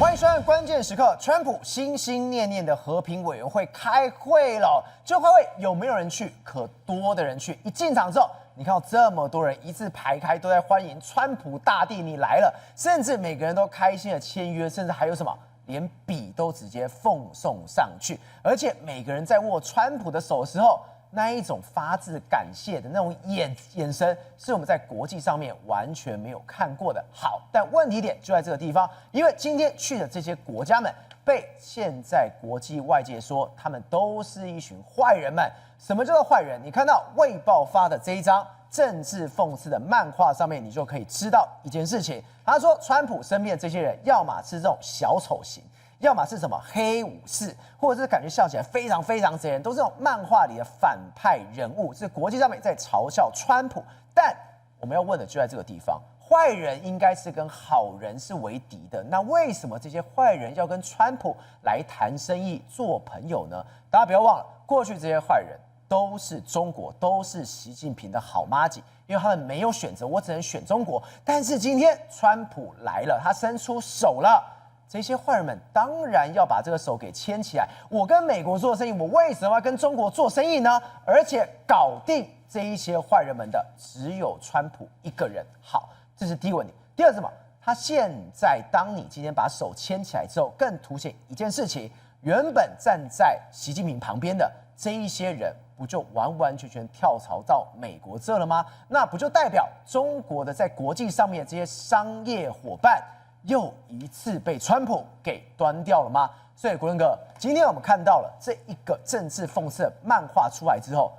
欢迎收看关键时刻，川普心心念念的和平委员会开会了。这个开会有没有人去？可多的人去。一进场之后，你看到这么多人一字排开，都在欢迎川普大帝你来了，甚至每个人都开心的签约，甚至还有什么？连笔都直接奉送上去，而且每个人在握川普的手的时候，那一种发自感谢的那种眼神，是我们在国际上面完全没有看过的。好，但问题点就在这个地方，因为今天去的这些国家们，被现在国际外界说他们都是一群坏人们。什么叫做坏人？你看到《卫报》发的这一张政治讽刺的漫画上面，你就可以知道一件事情。他说，川普身边的这些人，要么是这种小丑型，要么是什么黑武士，或者是感觉笑起来非常非常贼人，都是这种漫画里的反派人物。是国际上面在嘲笑川普。但我们要问的就在这个地方，坏人应该是跟好人是为敌的，那为什么这些坏人要跟川普来谈生意、做朋友呢？大家不要忘了，过去这些坏人都是中国，都是习近平的好妈吉，因为他们没有选择，我只能选中国。但是今天川普来了，他伸出手了，这些坏人们当然要把这个手给牵起来。我跟美国做生意，我为什么要跟中国做生意呢？而且搞定这一些坏人们的只有川普一个人。好，这是第一个问题。第二是什么？他现在当你今天把手牵起来之后，更凸显一件事情：原本站在习近平旁边的这一些人，不就完完全全跳槽到美国这了吗？那不就代表中国的在国际上面这些商业伙伴又一次被川普给端掉了吗？所以国伦哥，今天我们看到了这一个政治讽刺的漫画出来之后，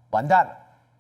完蛋了，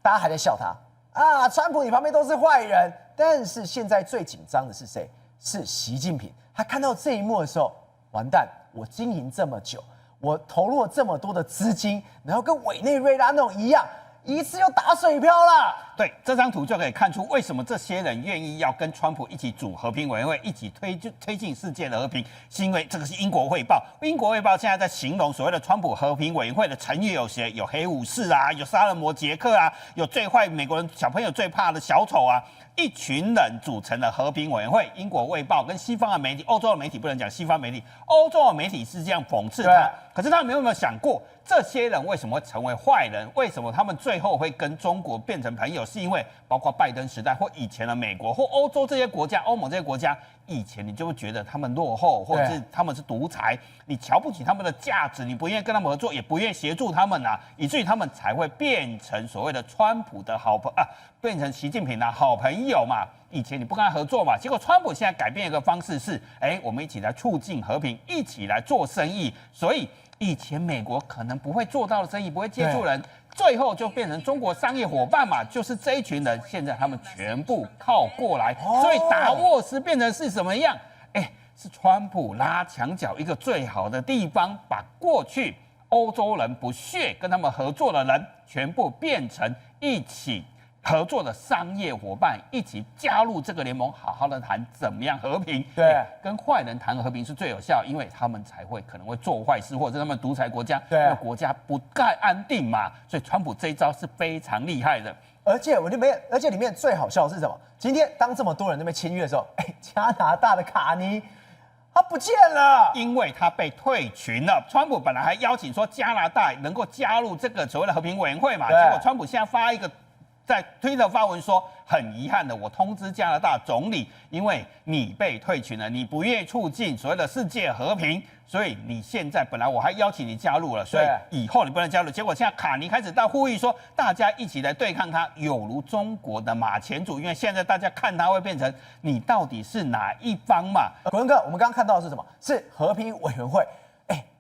大家还在笑他啊，川普你旁边都是坏人。但是现在最紧张的是谁？是习近平。他看到这一幕的时候，完蛋，我经营这么久，我投入了这么多的资金，然后跟委内瑞拉那种一样，一次又打水漂了。对，这张图就可以看出为什么这些人愿意要跟川普一起组和平委员会，一起推进世界的和平，是因为这个是英国卫报。英国卫报现在在形容所谓的川普和平委员会的成员有谁？有黑武士啊，有杀人魔杰克啊，有最坏美国人小朋友最怕的小丑啊。一群人组成的和平委员会，英国卫报跟西方的媒体、欧洲的媒体不能讲西方媒体，欧洲的媒体是这样讽刺他。可是他们有没有想过，这些人为什么会成为坏人？为什么他们最后会跟中国变成朋友？是因为包括拜登时代或以前的美国或欧洲这些国家、欧盟这些国家，以前你就会觉得他们落后，或者是他们是独裁，你瞧不起他们的价值，你不愿意跟他们合作，也不愿意协助他们啊，以至于他们才会变成所谓的川普的变成习近平的好朋友嘛。以前你不跟他合作嘛，结果川普现在改变一个方式是，我们一起来促进和平，一起来做生意。所以以前美国可能不会做到的生意，不会接触人，最后就变成中国商业伙伴嘛，就是这一群人，现在他们全部靠过来，所以达沃斯变成是什么样？是川普拉墙角一个最好的地方，把过去欧洲人不屑跟他们合作的人，全部变成一起合作的商业伙伴，一起加入这个联盟，好好的谈怎么样和平。对，跟坏人谈和平是最有效，因为他们才会可能会做坏事，或者是他们独裁国家，对，因为国家不该安定嘛。所以川普这一招是非常厉害的。而且里面最好笑的是什么？今天当这么多人那边签约的时候，加拿大的卡尼他不见了，因为他被退群了。川普本来还邀请说加拿大能够加入这个所谓的和平委员会嘛，结果川普现在发一个在推特发文说，很遗憾的，我通知加拿大总理，因为你被退群了，你不愿意促进所谓的世界和平，所以你现在本来我还邀请你加入了，所以以后你不能加入。结果现在卡尼开始到呼吁说，大家一起来对抗他，有如中国的马前卒，因为现在大家看他会变成你到底是哪一方嘛？国伦哥，我们刚刚看到的是什么？是和平委员会，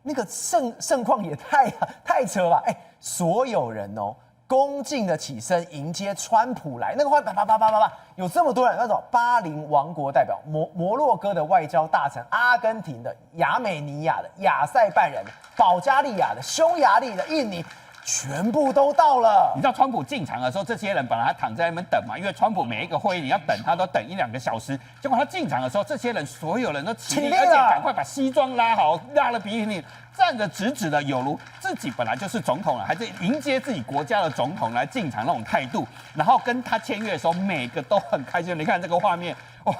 那个盛况也太扯了，所有人哦。恭敬的起身迎接川普来，那个话叭，有这么多人，那种巴林王国代表、摩洛哥的外交大臣、阿根廷的、亚美尼亚的、亚塞拜然的、保加利亚的、匈牙利的、印尼，全部都到了。你知道川普进场的时候，这些人本来还躺在那边等嘛，因为川普每一个会议你要等他都等1-2个小时。结果他进场的时候，这些人所有人都起立，而且赶快把西装拉好，拉了比你站得直直的，有如自己本来就是总统了，还是迎接自己国家的总统来进场那种态度。然后跟他签约的时候，每个都很开心。你看这个画面，哇！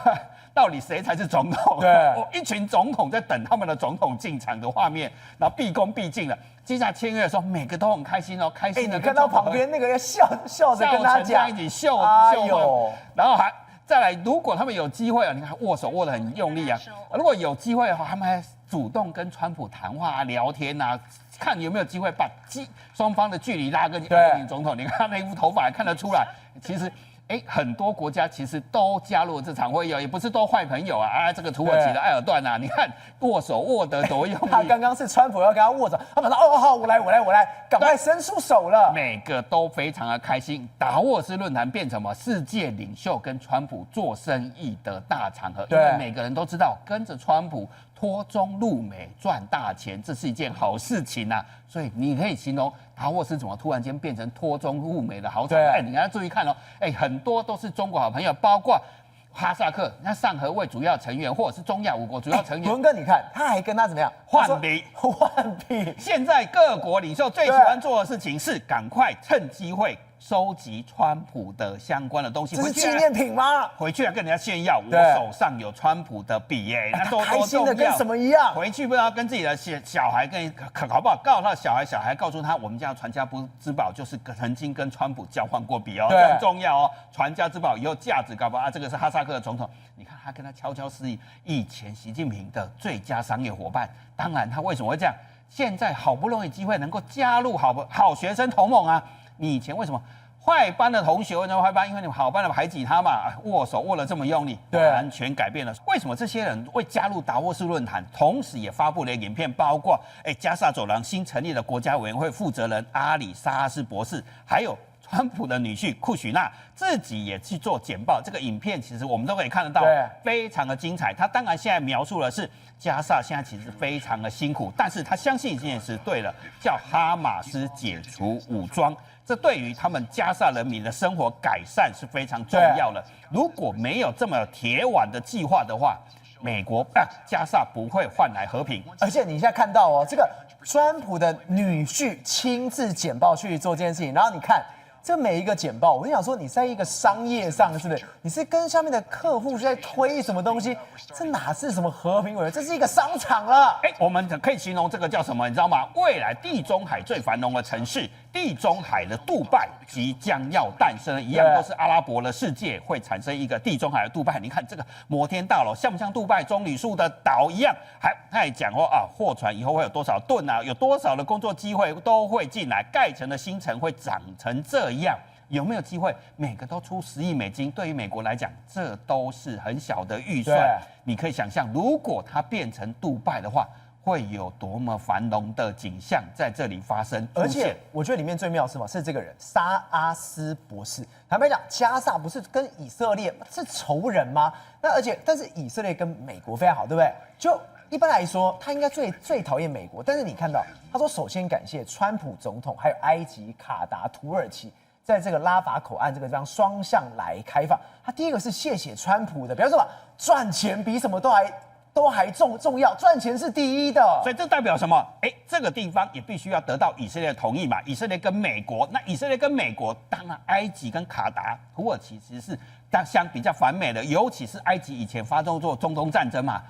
到底谁才是总统？对，一群总统在等他们的总统进场的画面，然后毕恭毕敬了。接下来签约的时候，每个都很开心哦，开心的。你看到旁边那个要笑着跟他讲，一起秀然后还再来，如果他们有机会啊，你看握手握得很用力啊，如果有机会的话，他们还主动跟川普谈话啊、聊天啊，看有没有机会把双方的距离拉跟总统。你看他那一副头发还看得出来，其实。很多国家其实都加入这场会议，也不是都坏朋友啊！这个土耳其的埃尔段啊，你看握手握得多用力。他刚刚是川普要跟他握手，他马上好，我来，赶快伸出手了。每个都非常的开心。达沃斯论坛变成什么？世界领袖跟川普做生意的大场合，因为每个人都知道跟着川普脱中入美赚大钱，这是一件好事情啊！所以你可以形容达沃斯怎么突然间变成脱中入美的好场合？你要注意看哦，很多都是中国好朋友，包括哈萨克，那上合会主要成员，或者是中亚5国主要成员。文哥，你看他还跟他怎么样换笔？现在各国领袖最喜欢做的事情是赶快趁机会收集川普的相关的东西，这是纪念品吗？回去要跟人家炫耀，我手上有川普的笔那多开心的跟什么一样？回去不知道跟自己的小孩好不好？告诉他的小孩告诉他，我们家传家之宝就是曾经跟川普交换过笔哦，这很重要哦。传家之宝以后价值高不啊？这个是哈萨克的总统，你看他跟他悄悄示意，以前习近平的最佳商业伙伴。当然，他为什么会这样？现在好不容易机会能够加入好学生同盟啊！你以前为什么坏班的同学为什么坏班？因为你们好班的排挤他嘛，握手握了这么用力，完全改变了。为什么这些人会加入达沃斯论坛？同时也发布了影片，包括加萨走廊新成立的国家委员会负责人阿里沙斯博士，还有川普的女婿库许纳自己也去做简报。这个影片其实我们都可以看得到，非常的精彩。他当然现在描述的是加萨现在其实非常的辛苦，但是他相信一件事，对了，叫哈马斯解除武装。这对于他们加萨人民的生活改善是非常重要的。如果没有这么铁腕的计划的话，美国加萨不会换来和平。而且你现在看到哦，这个川普的女婿亲自简报去做这件事情，然后你看这每一个简报，我跟你讲说，你在一个商业上是不是？你是跟下面的客户在推什么东西？这哪是什么和平委员？这是一个商场了。我们可以形容这个叫什么？你知道吗？未来地中海最繁荣的城市。地中海的杜拜即将要诞生，一样都是阿拉伯的世界会产生一个地中海的杜拜。你看这个摩天大楼像不像杜拜棕榈树的岛一样？他还讲货船以后会有多少吨啊？有多少的工作机会都会进来，盖成的新城会长成这样。有没有机会？每个都出10亿美金，对于美国来讲，这都是很小的预算。你可以想象，如果它变成杜拜的话，会有多么繁荣的景象在这里发生。而且我觉得里面最妙是什么？是这个人沙阿斯博士。坦白讲，加萨不是跟以色列是仇人吗？但是以色列跟美国非常好，对不对？就一般来说，他应该最讨厌美国。但是你看到他说，首先感谢川普总统，还有埃及、卡达、土耳其，在这个拉法口岸这个地方双向来开放。他第一个是谢谢川普的，表示什么？赚钱比什么都还重要，赚钱是第一的。所以这代表什么？这个地方也必须要得到以色列的同意嘛。以色列跟美国，那以色列跟美国，当然埃及跟卡达、土耳其其实是比较反美的，尤其是埃及以前发动过中东战争嘛，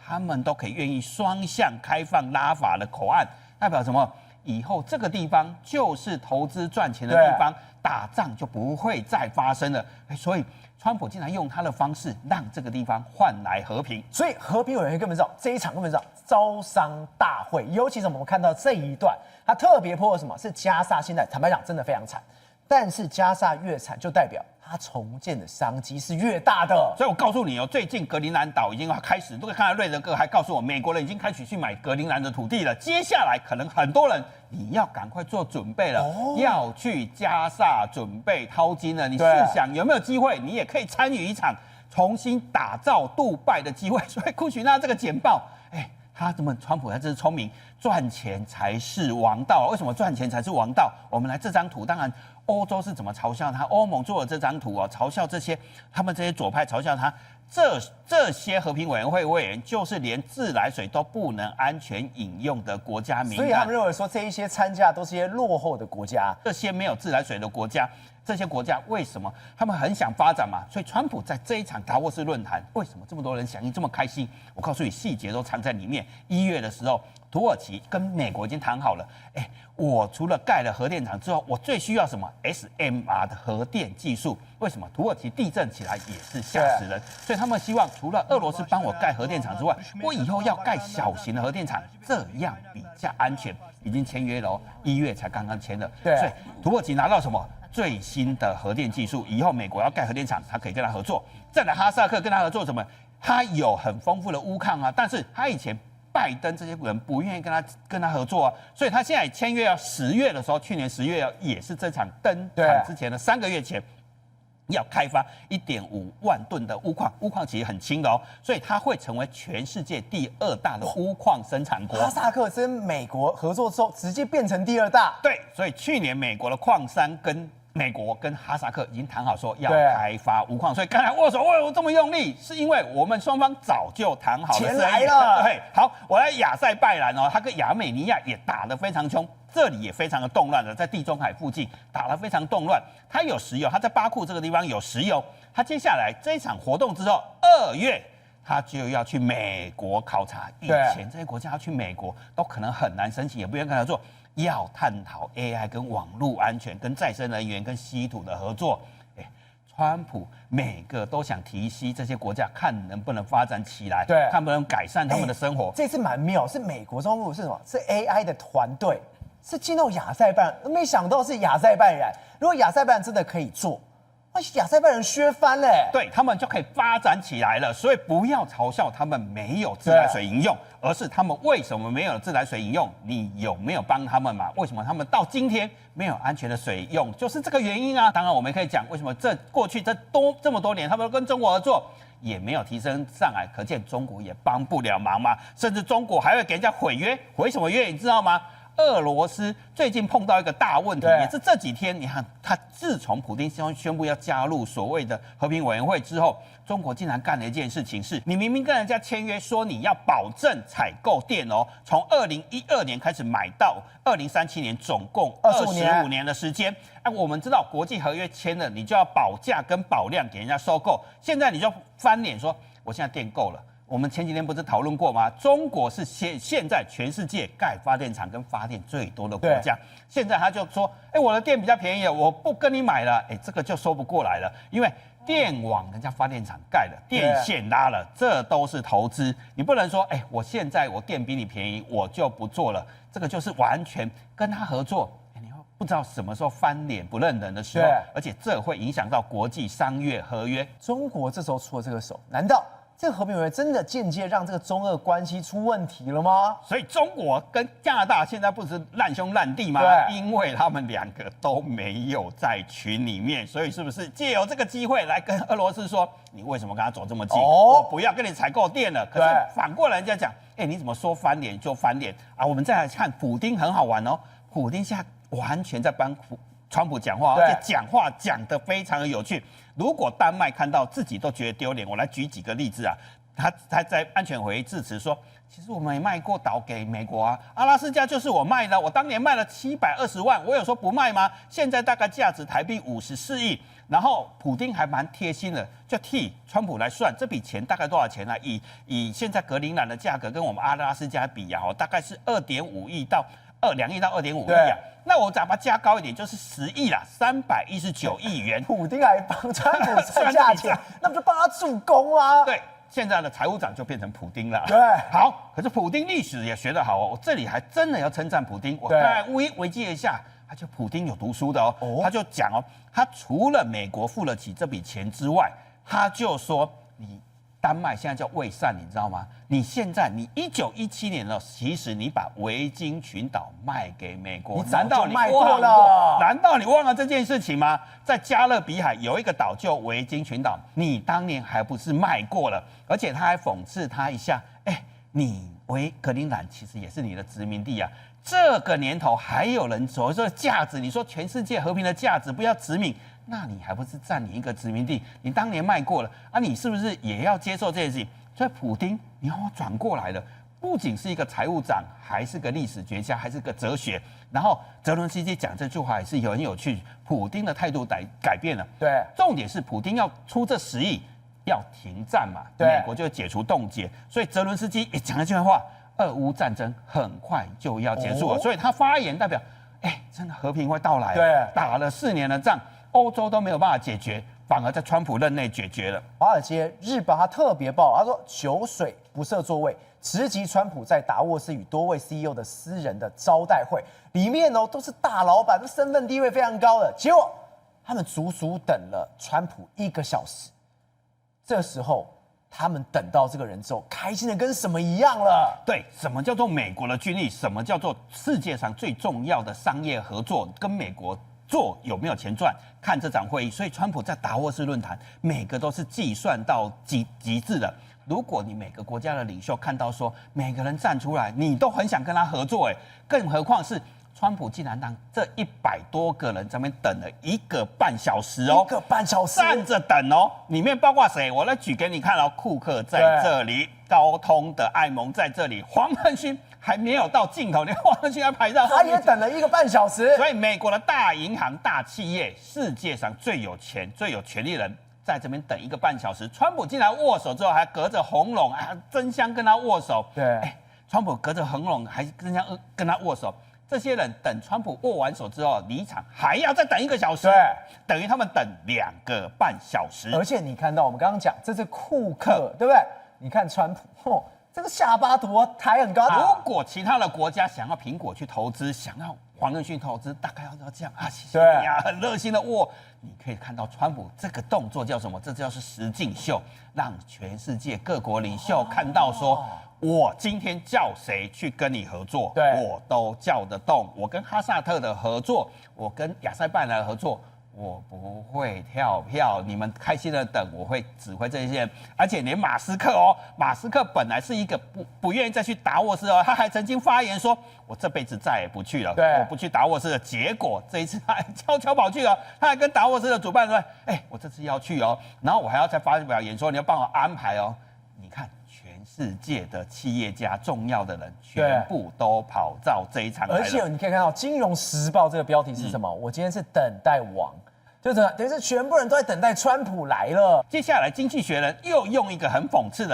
他们都可以愿意双向开放拉法的口岸，代表什么？以后这个地方就是投资赚钱的地方，打仗就不会再发生了。所以川普竟然用他的方式让这个地方换来和平。所以和平委员会根本知道这一场根本知道招商大会，尤其是我们看到这一段，他特别泼了什么？是加萨现在坦白讲真的非常惨，但是加萨越惨就代表它重建的商机是越大的。所以我告诉你哦，最近格陵兰岛已经开始，都可以看到瑞德哥还告诉我，美国人已经开始去买格陵兰的土地了。接下来可能很多人你要赶快做准备了，要去加萨准备掏金了。你试想有没有机会，你也可以参与一场重新打造杜拜的机会。所以库许纳这个简报，川普他真是聪明，赚钱才是王道。为什么赚钱才是王道？我们来这张图，当然欧洲是怎么嘲笑他？欧盟做了这张图嘲笑他们这些左派嘲笑他。这些和平委员会委员就是连自来水都不能安全饮用的国家名单，所以他们认为说这一些参加都是一些落后的国家，这些没有自来水的国家。这些国家为什么他们很想发展嘛？所以川普在这一场达沃斯论坛，为什么这么多人响应这么开心？我告诉你，细节都藏在里面。1月的时候，土耳其跟美国已经谈好了，我除了盖了核电厂之后，我最需要什么 SMR 的核电技术？为什么土耳其地震起来也是吓死人？所以他们希望除了俄罗斯帮我盖核电厂之外，我以后要盖小型的核电厂，这样比较安全。已经签约了哦，1月才刚刚签的。对，所以土耳其拿到什么最新的核电技术？以后美国要盖核电厂，他可以跟他合作。再来哈萨克跟他合作什么？他有很丰富的钨矿啊，但是他以前拜登这些人不愿意跟他合作啊，所以他现在签约要10月的时候，去年10月也是这场登场之前的3个月前。要开发1.5万吨的钨矿，钨矿其实很轻的哦，所以它会成为全世界第2大的钨矿生产国。哈萨克跟美国合作之后，直接变成第2大。对，所以去年美国的矿山跟美国跟哈萨克已经谈好说要开发钨矿，所以刚才握手为什么这么用力？是因为我们双方早就谈好了，钱来了。对，好，我来亚塞拜然哦，他跟亚美尼亚也打得非常凶。这里也非常的动乱的，在地中海附近打得非常动乱。它有石油，它在巴库这个地方有石油。它接下来这一场活动之后，2月它就要去美国考察。以前这些国家要去美国都可能很难申请，也不愿意跟他做，要探讨 AI 跟网络安全、跟再生能源、跟稀土的合作。川普每个都想提携这些国家，看能不能发展起来，对，看能不能改善他们的生活。这次蛮妙，是美国中部是什么？是 AI 的团队。是进到亚塞拜然，没想到是亚塞拜然。如果亚塞拜然真的可以做，那亚塞拜然削翻嘞，对他们就可以发展起来了。所以不要嘲笑他们没有自来水饮用，而是他们为什么没有自来水饮用？你有没有帮他们嘛？为什么他们到今天没有安全的水用？就是这个原因啊。当然，我们可以讲为什么过去这么多年，他们都跟中国合作。也没有提升上来，可见中国也帮不了忙嘛，甚至中国还会给人家毁约，毁什么约？你知道吗？俄罗斯最近碰到一个大问题，也是这几天，你看，他自从普丁宣布要加入所谓的和平委员会之后，中国竟然干了一件事情是，你明明跟人家签约说你要保证采购电哦，从2012年开始买到2037年，总共25年的时间。我们知道国际合约签了，你就要保价跟保量给人家收购，现在你就翻脸说，我现在电够了。我们前几天不是讨论过吗？中国是现在全世界盖发电厂跟发电最多的国家，现在他就说，我的电比较便宜，我不跟你买了，这个就说不过来了，因为电网人家发电厂盖了，电线拉了，这都是投资，你不能说，我现在我电比你便宜，我就不做了，这个就是完全跟他合作。不知道什么时候翻脸不认人的时候，而且这会影响到国际商业合约。中国这时候出了这个手，难道这个和平委员会真的间接让这个中俄关系出问题了吗？所以中国跟加拿大现在不是烂兄烂弟吗？因为他们2个都没有在群里面，所以是不是借由这个机会来跟俄罗斯说，你为什么跟他走这么近？我不要跟你采购电了。可是反过来人家讲，你怎么说翻脸就翻脸啊？我们再来看普丁，很好玩哦，普丁现在完全在帮川普讲话，而且讲话讲得非常的有趣。如果丹麦看到自己都觉得丢脸，我来举几个例子啊。他在安全会议致辞说，其实我们也卖过岛给美国啊，阿拉斯加就是我卖的，我当年卖了720万，我有说不卖吗？现在大概价值台币54亿。然后普丁还蛮贴心的，就替川普来算这笔钱大概多少钱呢？以现在格陵兰的价格跟我们阿拉斯加比啊，大概是2.5亿到2亿到2.5亿啊。那我再把它加高一点，就是10亿啦，319亿元。普丁还帮川普算价钱，那不就帮他助攻吗？对，现在的财务长就变成普丁了。对，好，可是普丁历史也学得好哦，我这里还真的要称赞普丁。我刚才维基了一下，他就普丁有读书的哦，他就讲哦，他除了美国付得起这笔钱之外，他就说你。丹麦现在叫卫善，你知道吗？你1917年了，其实你把维京群岛卖给美国，难道你卖过了？难道你忘了这件事情吗？在加勒比海有一个岛叫维京群岛，你当年还不是卖过了？而且他还讽刺他一下，你格陵兰其实也是你的殖民地啊。这个年头还有人所说的价值，你说全世界和平的价值不要殖民。那你还不是占领一个殖民地？你当年卖过了啊，你是不是也要接受这件事情？所以普丁，你要转过来了。不仅是一个财务长，还是个历史学家，还是个哲学。然后泽伦斯基讲这句话也是很有趣，普丁的态度改变了。对，重点是普丁要出这10亿，要停战嘛，对美国就解除冻结。所以泽伦斯基也讲了这句话：俄乌战争很快就要结束了。所以他发言代表，真的和平会到来。对，打了4年的仗，欧洲都没有办法解决，反而在川普任内解决了。华尔街日报他特别报，他说酒水不设座位，直击川普在达沃斯与多位 CEO 的私人的招待会，里面都是大老板，身份地位非常高的。结果他们足足等了川普1个小时，这时候他们等到这个人之后，开心的跟什么一样了？对，什么叫做美国的军力？什么叫做世界上最重要的商业合作？跟美国做有没有钱赚？看这场会议，所以川普在达沃斯论坛，每个都是计算到极致的。如果你每个国家的领袖看到说每个人站出来，你都很想跟他合作，更何况是川普竟然让这100多个人在那边等了1个半小时哦，1个半小时站着等哦，里面包括谁？我来举给你看哦，库克在这里，高通的艾蒙在这里，黄仁勋还没有到尽头，连黄仁勋还排到后面，他也等了1个半小时。所以美国的大银行、大企业，世界上最有钱、最有权力的人，在这边等1个半小时。川普竟然握手之后还隔着红龙争相跟他握手。对，川普隔着红龙还争相跟他握手。这些人等川普握完手之后离场，还要再等1个小时，对，等于他们等2个半小时。而且你看到我们刚刚讲，这是库克，对不对？你看川普，这个下巴多抬很高。如果其他的国家想要苹果去投资，想要黄仁勋投资，大概要这样啊，谢谢你啊，很热心的握。你可以看到川普这个动作叫什么？这叫是实境秀，让全世界各国领袖看到说，我今天叫谁去跟你合作，我都叫得动。我跟哈萨特的合作，我跟亚塞拜然的合作，我不会跳票，你们开心的等，我会指挥这些人。而且连马斯克马斯克本来是一个不愿意再去达沃斯他还曾经发言说，我这辈子再也不去了，我不去达沃斯了。结果这一次他还悄悄跑去了，他还跟达沃斯的主办说，我这次要去然后我还要再发表演说，你要帮我安排你看。全世界的企业家、重要的人，全部都跑到这一场来了。而且你可以看到《金融时报》这个标题是什么？我今天是等待王，就等于是全部人都在等待川普来了。接下来，《经济学人》又用一个很讽刺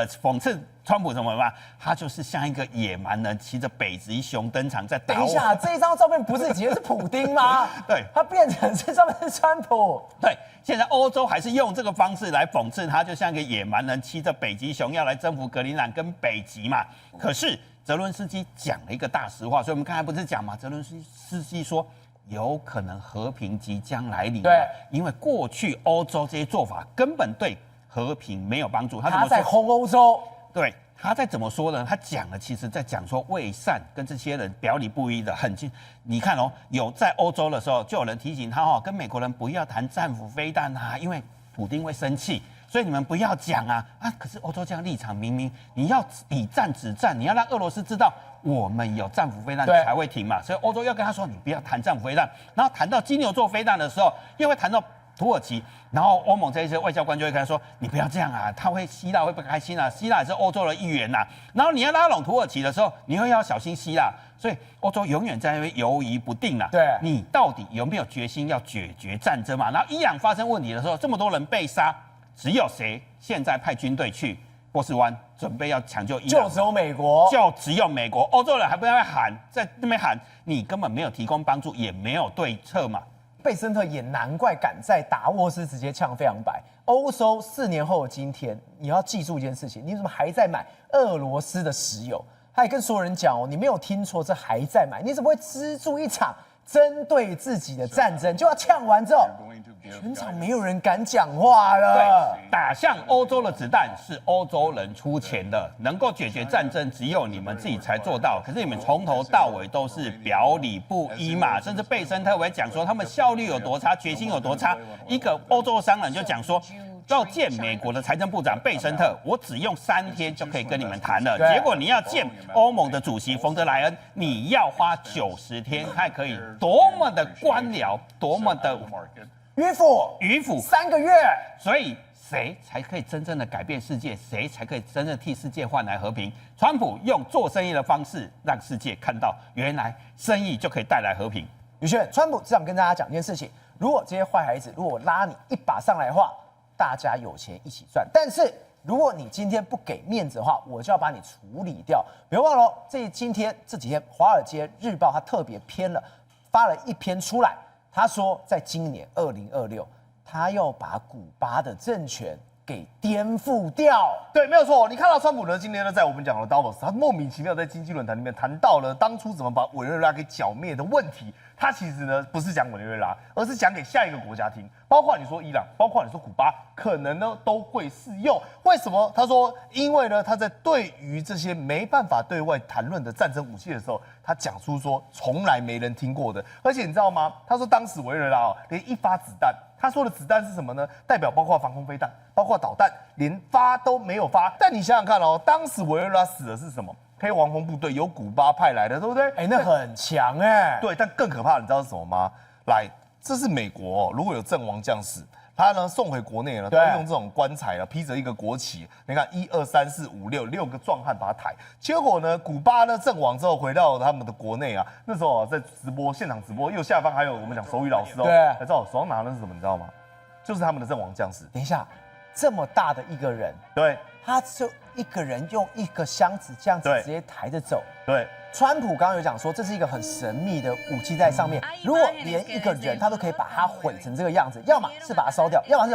川普什么嘛？他就是像一个野蛮人骑着北极熊登场，在等一下，这一张照片不是以前是普丁吗？对，他变成这上面是川普。对。现在欧洲还是用这个方式来讽刺他，就像一个野蛮人骑着北极熊要来征服格陵兰跟北极嘛。可是泽伦斯基讲了一个大实话，所以我们刚才不是讲嘛，泽伦斯基说有可能和平即将来临。对，因为过去欧洲这些做法根本对和平没有帮助。他在轰欧洲。对。他在怎么说呢？他讲了，其实在讲说魏善跟这些人表里不一的很近。你看有在欧洲的时候，就有人提醒他跟美国人不要谈战斧飞弹啊，因为普丁会生气，所以你们不要讲啊。可是欧洲这样立场明明你要以战止战，你要让俄罗斯知道我们有战斧飞弹才会停嘛。所以欧洲要跟他说，你不要谈战斧飞弹。然后谈到金牛座飞弹的时候，又会谈到土耳其，然后欧盟这些外交官就会跟他说：“你不要这样啊，希腊会不开心啊，希腊也是欧洲的一员呐。”然后你要拉拢土耳其的时候，你又要小心希腊，所以欧洲永远在那边犹疑不定啦。对，你到底有没有决心要解决战争嘛？然后伊朗发生问题的时候，这么多人被杀，只有谁现在派军队去波斯湾，准备要抢救伊朗？就只有美国，就只有美国，欧洲人还不在那边喊，你根本没有提供帮助，也没有对策嘛。贝森特也难怪敢在达沃斯直接呛非常白。欧洲4年后的今天，你要记住一件事情，你怎么还在买俄罗斯的石油？他也跟所有人讲你没有听错，这还在买，你怎么会资助一场针对自己的战争？就要呛完之后，全场没有人敢讲话了。对，打向欧洲的子弹是欧洲人出钱的，能够解决战争只有你们自己才做到。可是你们从头到尾都是表里不一嘛，甚至贝森特会讲说他们效率有多差，决心有多差。一个欧洲商人就讲说，要见美国的财政部长贝森特，我只用3天就可以跟你们谈了。结果你要见欧盟的主席冯德莱恩，你要花90天，还可以多么的官僚，多么的迂腐迂腐，3个月。所以谁才可以真正的改变世界？谁才可以真正替世界换来和平？川普用做生意的方式，让世界看到原来生意就可以带来和平。宇轩，川普只想跟大家讲一件事情：如果这些坏孩子，如果我拉你一把上来的话，大家有钱一起赚。但是如果你今天不给面子的话，我就要把你处理掉。别忘了哦，这几天，《华尔街日报》它特别发了一篇出来，他说在今年2026，他要把古巴的政权给颠覆掉。对，没有错。你看到川普呢，今天呢，在我们讲的 Davos， 他莫名其妙在经济论坛里面谈到了当初怎么把委内瑞拉给剿灭的问题。他其实呢，不是讲委内瑞拉，而是讲给下一个国家听，包括你说伊朗，包括你说古巴，可能呢都会适用。为什么？他说，因为呢，他在对于这些没办法对外谈论的战争武器的时候，他讲出说从来没人听过的。而且你知道吗？他说当时委内瑞拉连一发子弹。他说的子弹是什么呢？代表包括防空飞弹，包括导弹，连发都没有发。但你想想看哦，当时委内瑞拉死的是什么？黑黄蜂部队由古巴派来的，对不对？那很强哎。对，但更可怕的你知道是什么吗？来，这是美国如果有阵亡将士，他呢送回国内呢，都用这种棺材披着一个国旗。你看1、2、3、4、5、6个壮汉把他抬。结果呢，古巴呢阵亡之后回到他们的国内啊，那时候在现场直播，右下方还有我们讲手语老师哦，才知道手上拿的是什么，你知道吗？就是他们的阵亡将士。等一下，这么大的一个人，对，他就一个人用一个箱子这样子直接抬着走。对。川普刚刚有讲说，这是一个很神秘的武器在上面。如果连一个人他都可以把它毁成这个样子，要么是把它烧掉，要么是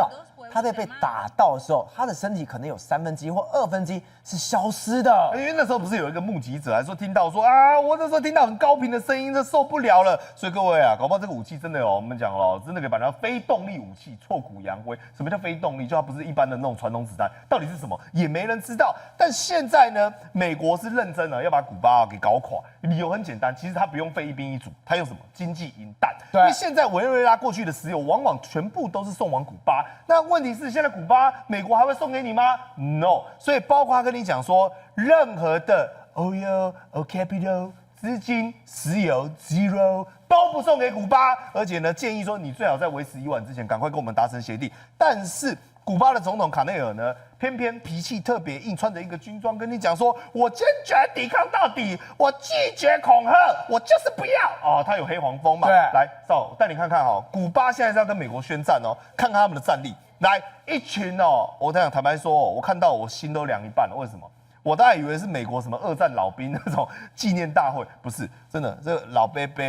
他在被打到的时候，他的身体可能有1/3或1/2是消失的。因为那时候不是有一个目击者还说听到说啊，我那时候听到很高频的声音，这受不了了。所以各位啊，搞不好这个武器真的我们讲了，真的可以把它非动力武器挫骨扬灰。什么叫非动力？就它不是一般的那种传统子弹，到底是什么也没人知道。但现在呢，美国是认真的要把古巴给搞垮。理由很简单，其实他不用废一兵一卒，他用什么经济银弹？因为现在委内瑞拉过去的石油往往全部都是送往古巴。那问题是现在古巴美国还会送给你吗 ？No。所以包括他跟你讲说，任何的 oil or capital 资金、石油 zero 都不送给古巴，而且呢建议说你最好在为时已晚之前赶快跟我们达成协定。但是古巴的总统卡内尔呢，偏偏脾气特别硬，穿着一个军装跟你讲说：“我坚决抵抗到底，我拒绝恐吓，我就是不要。”哦，他有黑黄蜂嘛？对，来，我带你看看古巴现在是要跟美国宣战哦，看看他们的战力。来，一群我这样坦白说我看到我心都凉一半了。为什么？我大概以为是美国什么2战老兵那种纪念大会，不是，真的，这个老伯伯，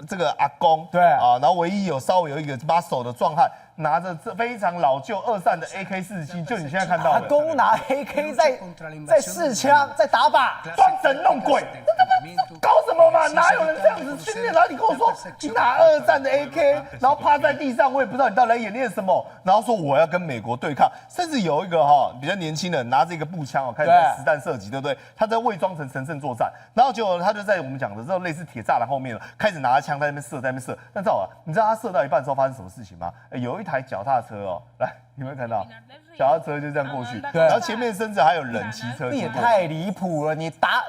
这个阿公，对然后唯一稍微有一个把手的壮汉。拿着这非常老旧2战的 AK-47，就你现在看到的，阿公拿 AK 在试枪，在打靶，装神弄鬼，搞什么嘛？哪有人这样子训练？然后你跟我说你拿2战的 AK， 然后趴在地上，我也不知道你到底在演练什么。然后说我要跟美国对抗，甚至有一个比较年轻人拿着一个步枪开始在实弹射击，对不对？他在伪装成神圣作战，然后结果他就在我们讲的这种类似铁栅栏后面开始拿着枪在那边射，在那边射。但你知道他射到一半之后发生什么事情吗？有一台脚踏车来，有没有看到？脚踏车就这样过去，然后前面甚至还有人骑车。你也太离谱了！你打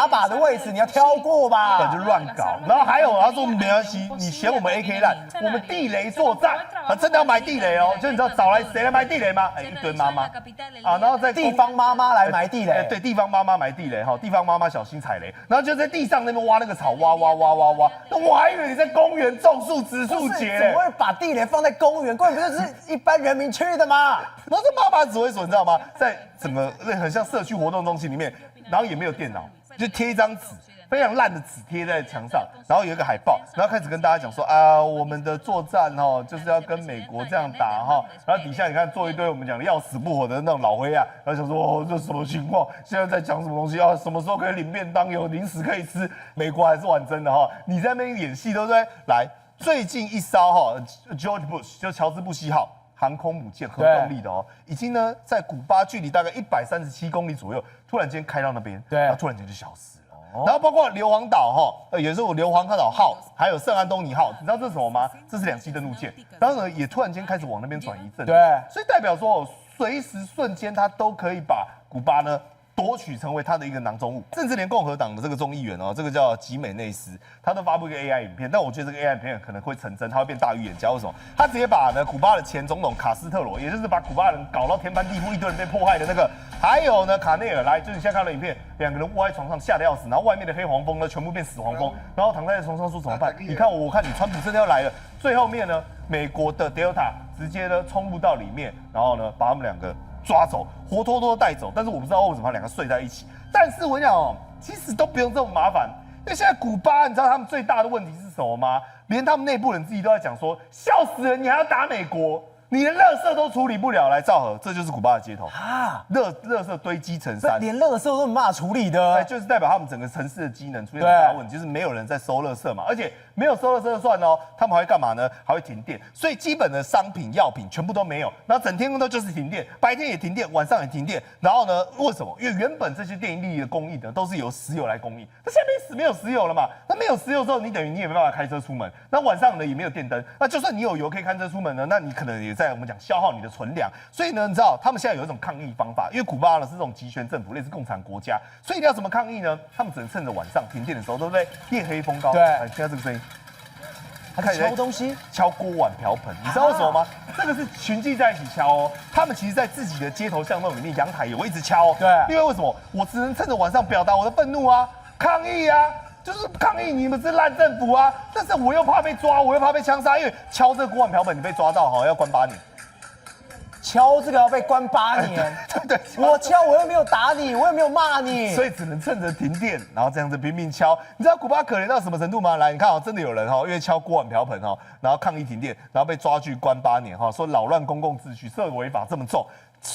靶的位置你要挑过吧？本就乱搞。然后还有他说没关系，你嫌我们 AK 烂，我们地雷作战，真的要买地雷哦。就你知道找来谁来买地雷吗？一堆妈妈然后在地方妈妈来买地雷。对，地方妈妈买地雷地方妈妈小心踩雷。然后就在地上那边挖那个草，挖。那我还以为你在公园种树植树节怎么会把地雷放在公园？公园不就是一般人民去的吗？然后这妈妈指挥所你知道吗？在整个很像社区活动中心里面，然后也没有电脑，就贴一张纸，非常烂的纸贴在墙上，然后有一个海报，然后开始跟大家讲说我们的作战就是要跟美国这样打然后底下你看做一堆我们讲的要死不活的那种老灰啊，然后想说这什么情况？现在在讲什么东西什么时候可以领便当，有零食可以吃？美国还是玩真的你在那边演戏对不对？来，最近一艘George Bush 就乔治布希号。航空母舰核动力的已经呢在古巴距离大概137公里左右，突然间开到那边，然后突然间就消失了。然后包括硫磺岛也是硫磺岛号，还有圣安东尼号，你知道这是什么吗？这是2栖登陆舰，然后呢也突然间开始往那边转移阵地，所以代表说随时瞬间它都可以把古巴呢夺取成为他的一个囊中物，甚至连共和党的这个众议员哦，这个叫吉美内斯，他都发布一个 AI 影片，但我觉得这个 AI 影片可能会成真，他会变大预言家。为什么？他直接把呢古巴的前总统卡斯特罗，也就是把古巴人搞到天翻地覆，一堆人被迫害的那个，还有呢卡内尔来，就是你现在看到的影片，两个人卧在床上吓得要死，然后外面的黑黄蜂呢全部变死黄蜂，然后躺在床上说怎么办？你看我看你川普真的要来了。最后面呢，美国的 Delta 直接呢冲入到里面，然后呢把他们两个抓走，活脱脱带走。但是我不知道为什么他两个睡在一起。但是我讲哦，其实都不用这么麻烦，因为现在古巴，你知道他们最大的问题是什么吗？连他们内部人自己都在讲说，笑死人，你还要打美国，你连垃圾都处理不了。来，赵和，这就是古巴的街头啊，垃圾堆积成山，连垃圾都没办法处理的，就是代表他们整个城市的机能出现很大问题，就是没有人在收垃圾嘛，而且没有收垃圾就算哦，他们还会干嘛呢？还会停电，所以基本的商品、药品全部都没有，然后整天都就是停电，白天也停电，晚上也停电。然后呢，为什么？因为原本这些电力的供应呢，都是由石油来供应，那现在没有石油了嘛？那没有石油之后，你等于你也没办法开车出门，那晚上呢也没有电灯，那就算你有油可以开车出门呢，那你可能也在我们讲消耗你的存粮。所以呢，你知道他们现在有一种抗议方法，因为古巴呢是这种集权政府，类似共产国家，所以你要怎么抗议呢？他们只能趁着晚上停电的时候，对不对？夜黑风高，对，听到这个声音。他开始敲东西，敲锅碗瓢盆，你知道为什么吗？这个是群聚在一起敲哦。他们其实，在自己的街头巷弄里面，阳台也会一直敲哦。对，因为为什么？我只能趁着晚上表达我的愤怒啊，抗议啊，就是抗议你们是烂政府啊。但是我又怕被抓，我又怕被枪杀，因为敲这个锅碗瓢盆，你被抓到哈，要关8年。敲这个要被关8年，对，我敲我又没有打你，我又没有骂你，所以只能趁着停电，然后这样子拼命敲。你知道古巴可怜到什么程度吗？来，你看哦，真的有人哈，因为敲锅碗瓢盆哈，然后抗议停电，然后被抓去关8年哈，说扰乱公共秩序，涉违法这么重。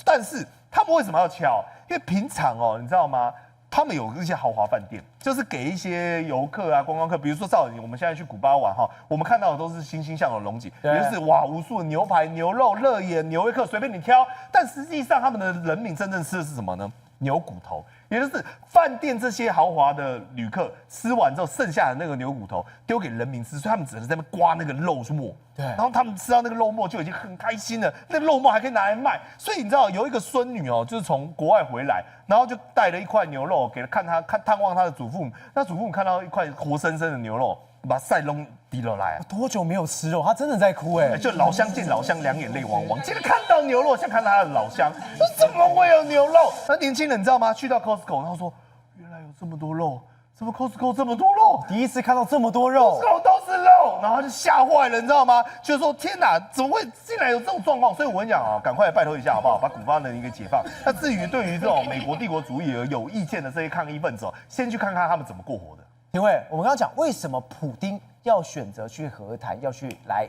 但是他们为什么要敲？因为平常哦，你知道吗？他们有一些豪华饭店，就是给一些游客啊、观光客，比如说照我们现在去古巴玩哈，我们看到的都是欣欣向荣的龙井，也就是哇无数的牛排、牛肉、热眼、牛威克，随便你挑。但实际上他们的人民真正吃的是什么呢？牛骨头，也就是饭店这些豪华的旅客吃完之后，剩下的那个牛骨头丢给人民吃，所以他们只能在那边刮那个肉末。对，然后他们吃到那个肉末就已经很开心了，那个肉末还可以拿来卖。所以你知道有一个孙女哦，就是从国外回来，然后就带了一块牛肉给看探望她的祖父母。那祖父母看到一块活生生的牛肉，把塞弄滴了来。多久没有吃肉？他真的在哭哎，就老乡见老乡，两眼泪汪汪。今天看到牛肉，像看到他的老乡，怎么会有牛肉？那年轻人你知道吗？去到 Costco， 然后说原来有这么多肉。怎么 Costco 这么多肉？第一次看到这么多肉，Costco 都是肉，然后就吓坏了，你知道吗？就是说天哪，怎么会竟然有这种状况？所以我跟你讲啊，赶快拜托一下好不好？把古巴人一个解放。那至于对于这种美国帝国主义而有意见的这些抗议分子哦，先去看看他们怎么过活的。因为我们刚刚讲，为什么普丁要选择去和谈，要去来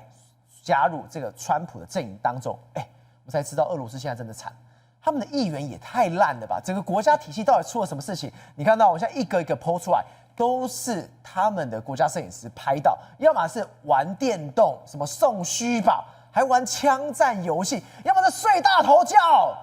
加入这个川普的阵营当中？我们才知道俄罗斯现在真的惨。他们的议员也太烂了吧！整个国家体系到底出了什么事情？你看到我现在一个一个剖出来，都是他们的国家摄影师拍到，要么是玩电动，什么送虚宝，还玩枪战游戏，要么是睡大头觉。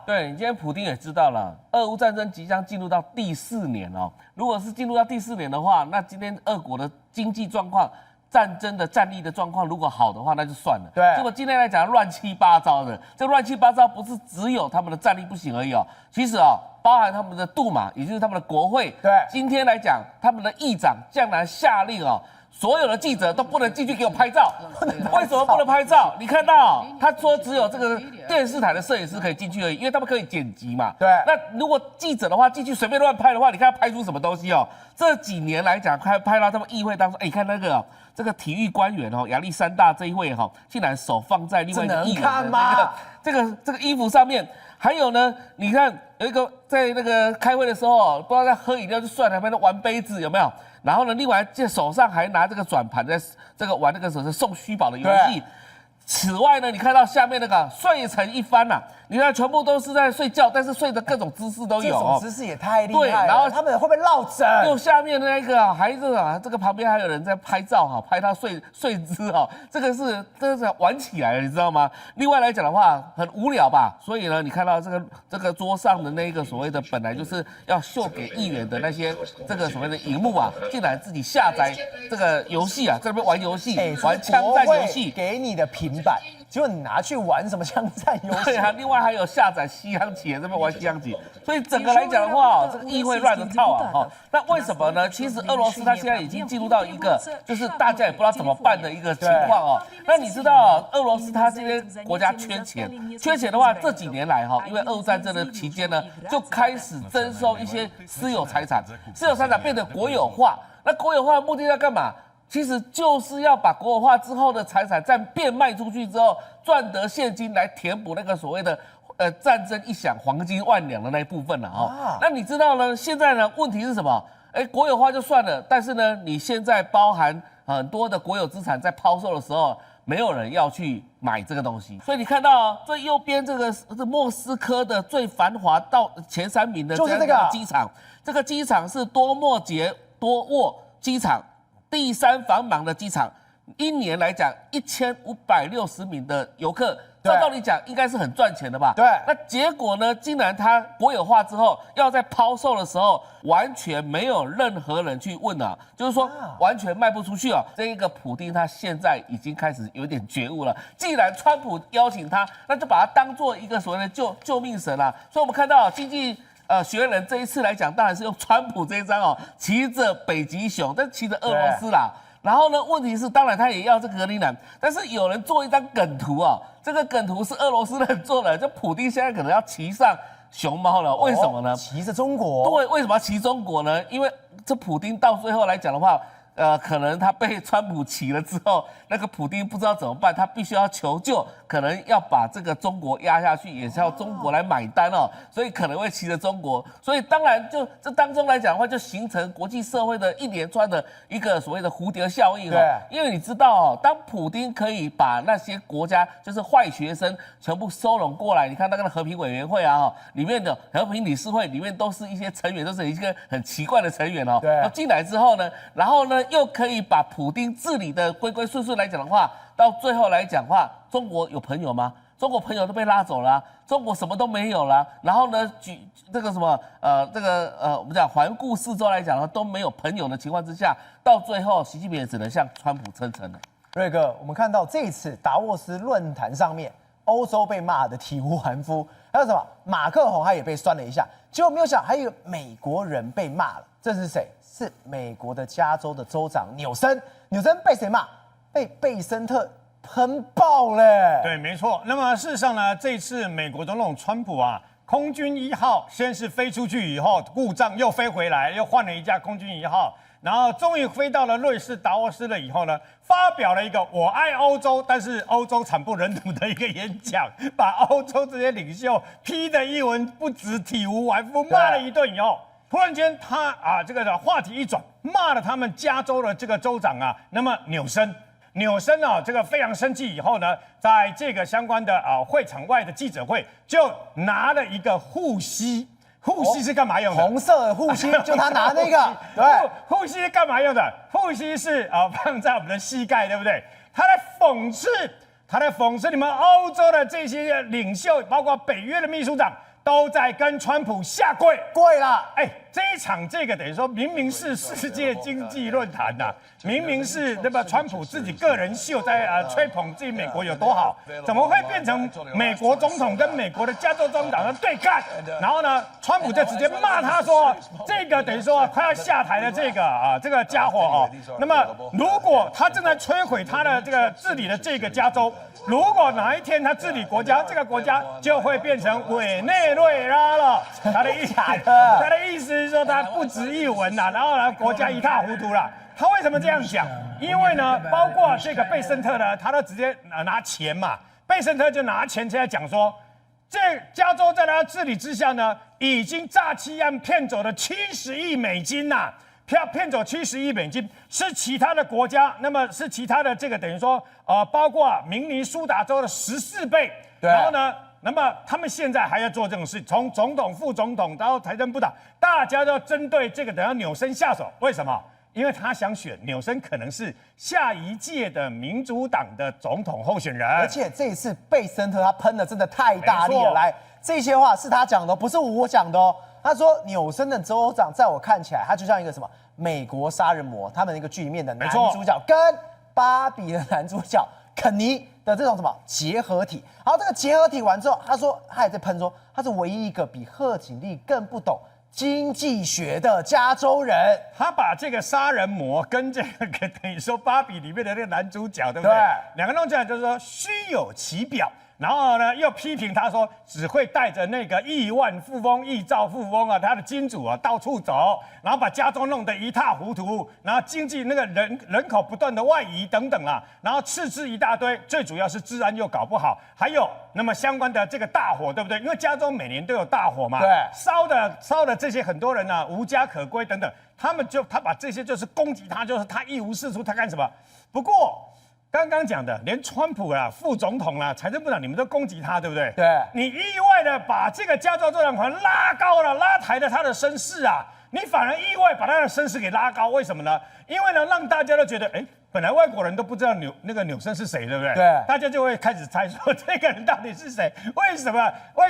对，你今天普丁也知道了，俄乌战争即将进入到第4年哦。如果是进入到第4年的话，那今天俄国的经济状况、战争的战力的状况如果好的话，那就算了。对，结果今天来讲乱七八糟的，这乱七八糟不是只有他们的战力不行而已哦，其实包含他们的杜马，也就是他们的国会。对，今天来讲，他们的议长竟然下令所有的记者都不能进去给我拍照。为什么不能拍照？你看到他说只有这个电视台的摄影师可以进去而已，因为他们可以剪辑嘛。对。那如果记者的话进去随便乱拍的话，你看他拍出什么东西哦？这几年来讲，拍到他们议会当中，你看那个这个体育官员亚历山大这一位竟然手放在另外一个议员的这个衣服上面。还有呢，你看有一个在那个开会的时候，不知道在喝饮料就算了，还在玩杯子，有没有？然后呢，另外这手上还拿这个转盘，在这个玩那个什么送虚宝的游戏。此外呢，你看到下面那个睡成一番呐，你看全部都是在睡觉，但是睡的各种姿势都有。这种姿势也太厉害了。对，然后他们会不会落枕？就下面的那个孩子这个旁边还有人在拍照拍他睡姿这个是玩起来了，你知道吗？另外来讲的话，很无聊吧？所以呢，你看到这个桌上的那个所谓的本来就是要秀给议员的那些这个所谓的荧幕竟然自己下载这个游戏在那边玩游戏，玩枪战游戏，给你的平板结果你拿去玩什么枪战游戏？对啊，另外还有下载西洋棋，这边玩西洋棋，所以整个来讲的话，这个议会乱了套啊。那为什么呢？其实俄罗斯它现在已经进入到一个就是大家也不知道怎么办的一个情况哦。那你知道俄罗斯它这些国家缺钱的话，这几年来哈，因为俄乌战争的期间呢，就开始征收一些私有财产，变得国有化。那国有化的目的要干嘛？其实就是要把国有化之后的财产再变卖出去之后，赚得现金来填补那个所谓的战争一响黄金万两的那一部分了哦。那你知道呢？现在呢，问题是什么？国有化就算了，但是呢，你现在包含很多的国有资产在抛售的时候，没有人要去买这个东西。所以你看到最右边这个莫斯科的最繁华到前3名的就是这个机场，这个机场是多莫杰多沃机场。第3繁忙的机场，一年来讲1560名的游客，照道理讲应该是很赚钱的吧？对。那结果呢？竟然它国有化之后，要在抛售的时候，完全没有任何人去问啊，就是说完全卖不出去啊。这一个普丁他现在已经开始有点觉悟了。既然川普邀请他，那就把他当做一个所谓的救命神啊。所以我们看到经济。学人这一次来讲，当然是用川普这一张哦，骑着北极熊，但骑着俄罗斯啦。然后呢，问题是，当然他也要这个格陵兰，但是有人做一张梗图啊，这个梗图是俄罗斯人做的，就普丁现在可能要骑上熊猫了，为什么呢？骑着中国。对，为什么要骑中国呢？因为这普丁到最后来讲的话。可能他被川普骑了之后，那个普丁不知道怎么办，他必须要求救，可能要把这个中国压下去，也是要中国来买单哦，所以可能会骑着中国，所以当然就这当中来讲的话，就形成国际社会的一连串的一个所谓的蝴蝶效应哦。因为你知道哦，当普丁可以把那些国家就是坏学生全部收拢过来，你看那个和平委员会啊，里面的和平理事会里面都是一些成员，都是一个很奇怪的成员哦。对。进来之后呢，然后呢？又可以把普丁治理的规规顺顺来讲的话，到最后来讲话，中国有朋友吗？中国朋友都被拉走了、啊，中国什么都没有了。然后呢，这个什么我们讲环顾四周来讲呢，都没有朋友的情况之下，到最后习近平也只能向川普称臣了。瑞哥，我们看到这次达沃斯论坛上面，欧洲被骂的体无完肤，还有什么马克宏他也被酸了一下，结果没有想还有一个美国人被骂了，这是谁？是美国的加州的州长纽森，纽森被谁骂？被贝森特喷爆嘞！对，没错。那么事实上呢，这次美国总统川普啊，空军1号先是飞出去以后故障，又飞回来，又换了一架空军1号，然后终于飞到了瑞士达沃斯了以后呢，发表了一个我爱欧洲，但是欧洲惨不忍睹的一个演讲，把欧洲这些领袖批得一文不值，体无完肤，骂了一顿以后。突然间，他这个话题一转，骂了他们加州的这个州长啊，那么纽森啊，这个非常生气以后呢，在这个相关的会场外的记者会，就拿了一个护膝是干嘛用的？红色的护膝，就他拿那个，对，护膝是干嘛用的？护膝是放在我们的膝盖，对不对？他在讽刺你们欧洲的这些领袖，包括北约的秘书长。都在跟川普下跪了，这一场这个等于说明明是世界经济论坛呐，明明是那么川普自己个人秀在吹捧自己美国有多好，怎么会变成美国总统跟美国的加州州长的对干？然后呢，川普就直接骂他说，这个等于说快要下台的这个家伙哦，那么如果他正在摧毁他的这个治理的这个加州。如果哪一天他治理国家，这个国家就会变成委内瑞拉了。他的意思是说他不值一文呐，然后呢国家一塌糊涂了。他为什么这样讲？因为呢，包括这个贝森特呢，他都直接拿钱嘛，贝森特就拿钱出来讲说，这加州在他治理之下呢，已经诈欺案骗走了70亿美金呐。骗走70亿美金，是其他的国家，那么是其他的这个等于说，包括明尼苏达州的14倍。然后呢，那么他们现在还要做这种事，从总统、副总统到财政部长，大家都要针对这个等下纽森下手。为什么？因为他想选纽森，可能是下一届的民主党的总统候选人。而且这一次贝森特他喷的真的太大力了，来，这些话是他讲的，不是我讲的哦。他说纽森的州长，在我看起来，他就像一个什么美国杀人魔，他们那个剧里面的男主角，跟芭比的男主角肯尼的这种什么结合体。好，这个结合体完之后，他也在喷说，他是唯一一个比贺锦丽更不懂经济学的加州人。他把这个杀人魔跟这个等于说芭比里面的那个男主角，对不对？对两个弄起来就是说虚有其表。然后呢，又批评他说只会带着那个亿万富翁、亿兆富翁啊，他的金主啊到处走，然后把加州弄得一塌糊涂，然后经济那个人口不断的外移等等啦，然后斥资一大堆，最主要是治安又搞不好，还有那么相关的这个大火，对不对？因为加州每年都有大火嘛，对，烧的这些很多人啊无家可归等等，他把这些就是攻击他，就是他一无是处，他干什么？不过。刚刚讲的，连川普啦、副总统啦、财政部长，你们都攻击他，对不对？对，你意外的把这个加州州长团拉高了，拉抬了他的声势啊，你反而意外把他的声势给拉高，为什么呢？因为呢，让大家都觉得，本来外国人都不知道纽森是谁，对不对？对，大家就会开始猜说这个人到底是谁？为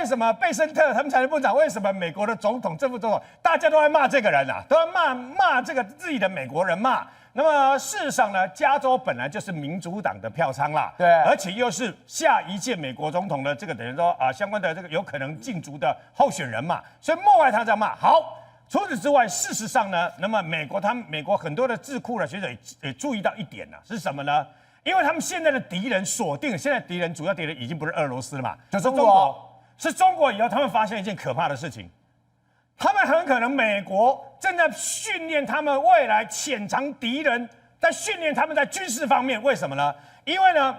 什么贝森特他们财政部长？为什么美国的总统、正副总统，大家都在骂这个人啊？都在骂这个自己的美国人骂。那么事实上呢，加州本来就是民主党的票仓啦，对，而且又是下一届美国总统的这个等于说相关的这个有可能竞逐的候选人嘛，所以莫爱他这样骂。好，除此之外，事实上呢，那么美国很多的智库的学者也注意到一点呢，是什么呢？因为他们现在的敌人锁定，现在主要敌人已经不是俄罗斯了嘛，就是中国，是中国以后，他们发现一件可怕的事情。他们很可能美国正在训练他们未来潜藏敌人，在训练他们在军事方面。为什么呢？因为呢，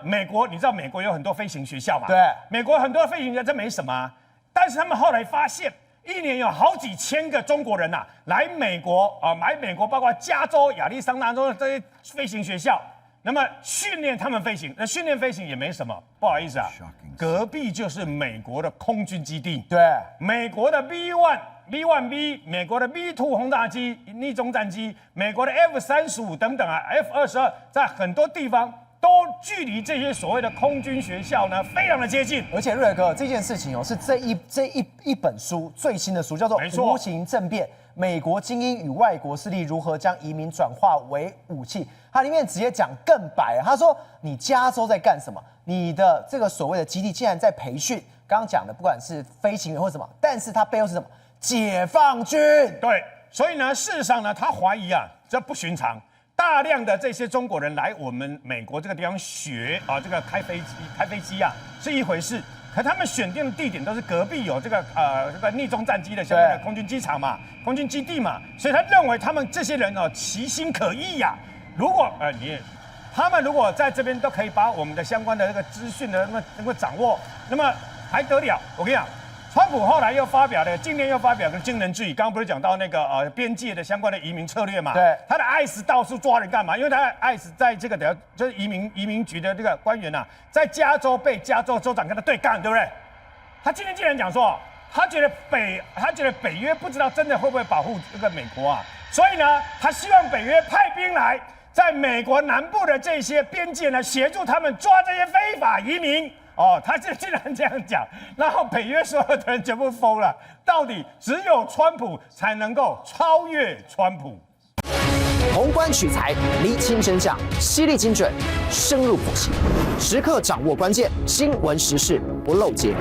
你知道美国有很多飞行学校嘛？对，美国很多飞行学校这没什么啊，但是他们后来发现，一年有好几千个中国人呐来美国买美国包括加州、亚利桑那州的这些飞行学校，那么训练他们飞行。那训练飞行也没什么，不好意思啊，隔壁就是美国的空军基地。对，美国的 B1B， 美国的 B2 轰炸机、逆中战机，美国的 F-35等等啊 ，F-22，在很多地方都距离这些所谓的空军学校呢非常的接近。而且瑞哥这件事情是这一本书最新的书，叫做《无形政变：美国精英与外国势力如何将移民转化为武器》。它里面直接讲更白，他说你加州在干什么？你的这个所谓的基地竟然在培训，刚刚讲的不管是飞行员或什么，但是它背后是什么？解放军。对，所以呢，事实上呢，他怀疑啊，这不寻常，大量的这些中国人来我们美国这个地方学这个开飞机啊是一回事，可他们选定的地点都是隔壁有这个逆中战机的相关的空军机场嘛、空军基地嘛，所以他认为他们这些人其心可疑呀。如果他们如果在这边都可以把我们的相关的这个资讯的能够掌握，那么还得了？我跟你讲。川普后来今年又发表个惊人之语，刚刚不是讲到那个边界的相关的移民策略嘛？对，他的 ICE 到处抓人干嘛？因为他的 ICE 在这个就是移民局的这个官员在加州被加州州长跟他对干，对不对？他今天竟然讲说，他觉得北约不知道真的会不会保护这个美国啊，所以呢，他希望北约派兵来，在美国南部的这些边界呢，协助他们抓这些非法移民。他竟然这样讲，然后北约所有的人全部疯了。到底只有川普才能够超越川普。宏观取材，厘清真相，犀利精准，深入剖析，时刻掌握关键，新闻时事不漏接。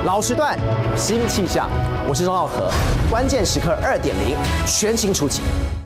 老时段，新气象，我是钟浩和，关键时刻2.0，全情出击。